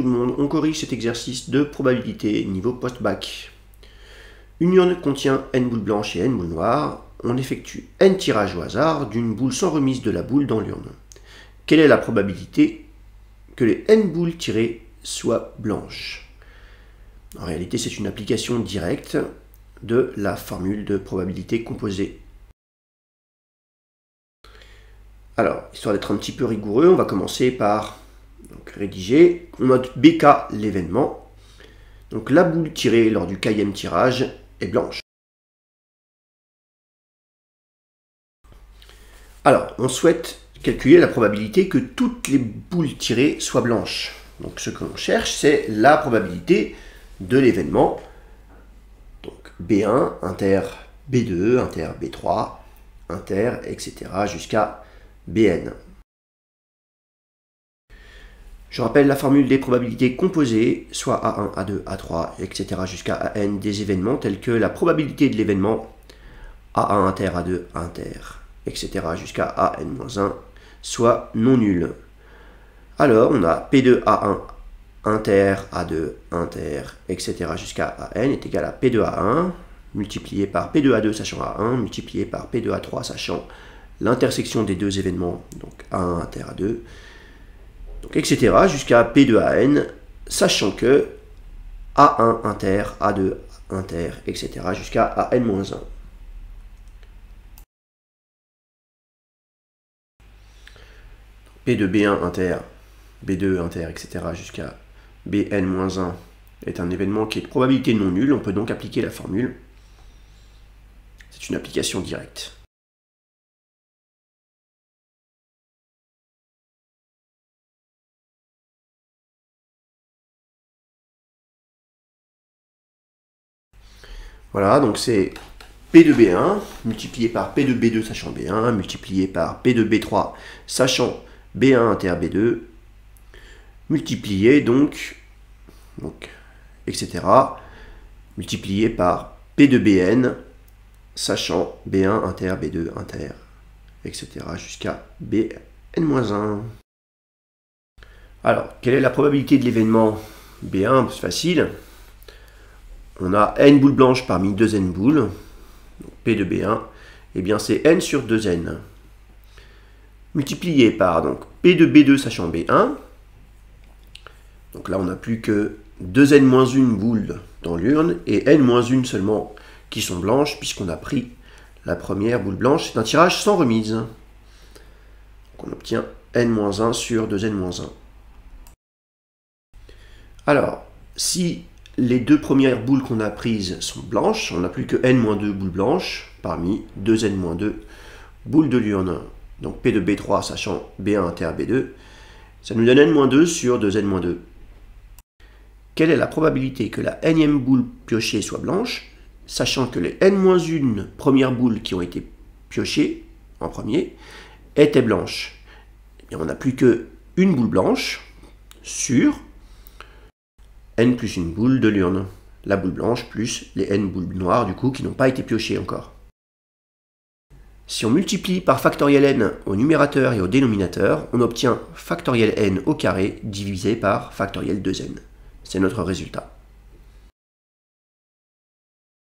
le monde, on corrige cet exercice de probabilité niveau post-bac. Une urne contient n boules blanches et n boules noires. On effectue n tirages au hasard d'une boule sans remise de la boule dans l'urne. Quelle est la probabilité que les n boules tirées soient blanches? En réalité, c'est une application directe de la formule de probabilité composée. Alors, histoire d'être un petit peu rigoureux, on va commencer par rédiger. On note BK l'événement. Donc la boule tirée lors du kème tirage est blanche. Alors, on souhaite calculer la probabilité que toutes les boules tirées soient blanches. Donc ce que l'on cherche, c'est la probabilité de l'événement. Donc B1, inter B2, inter B3, inter, etc. jusqu'à Bn. Je rappelle la formule des probabilités composées, soit A1, A2, A3, etc. jusqu'à An des événements tels que la probabilité de l'événement A1 inter, A2, inter, etc. jusqu'à An-1 soit non nulle. Alors on a P2A1 inter, A2, inter, etc. jusqu'à An est égal à P2A1 multiplié par P2A2 sachant A1 multiplié par P2A3 sachant l'intersection des deux événements, donc A1 inter, A2, donc etc. jusqu'à P2AN, sachant que A1 inter, A2 inter, etc. jusqu'à An-1. P2B1 inter, B2 inter, etc. jusqu'à Bn-1 est un événement qui est de probabilité non nulle. On peut donc appliquer la formule. C'est une application directe. Voilà, donc c'est P de B1 multiplié par P de B2 sachant B1, multiplié par P de B3 sachant B1 inter B2, multiplié donc etc. multiplié par P de Bn sachant B1 inter B2 inter, etc. jusqu'à Bn-1. Alors, quelle est la probabilité de l'événement B1? C'est facile. On a n boules blanches parmi 2 n boules, donc P de B1, et bien c'est n sur 2n, multiplié par donc, P de B2 sachant B1, donc là on n'a plus que 2n-1 boules dans l'urne, et n-1 seulement qui sont blanches, puisqu'on a pris la première boule blanche. C'est un tirage sans remise. Donc on obtient n-1 sur 2n-1. Alors, si les deux premières boules qu'on a prises sont blanches, on n'a plus que n-2 boules blanches parmi 2n-2 boules de l'urne. Donc P de B3 sachant B1 inter B2, ça nous donne n-2 sur 2n-2. Quelle est la probabilité que la nème boule piochée soit blanche, sachant que les n-1 premières boules qui ont été piochées en premier étaient blanches? Eh bien, on n'a plus qu'une boule blanche sur n plus une boule de l'urne, la boule blanche plus les n boules noires du coup qui n'ont pas été piochées encore. Si on multiplie par factoriel n au numérateur et au dénominateur, on obtient factoriel n au carré divisé par factoriel 2n. C'est notre résultat.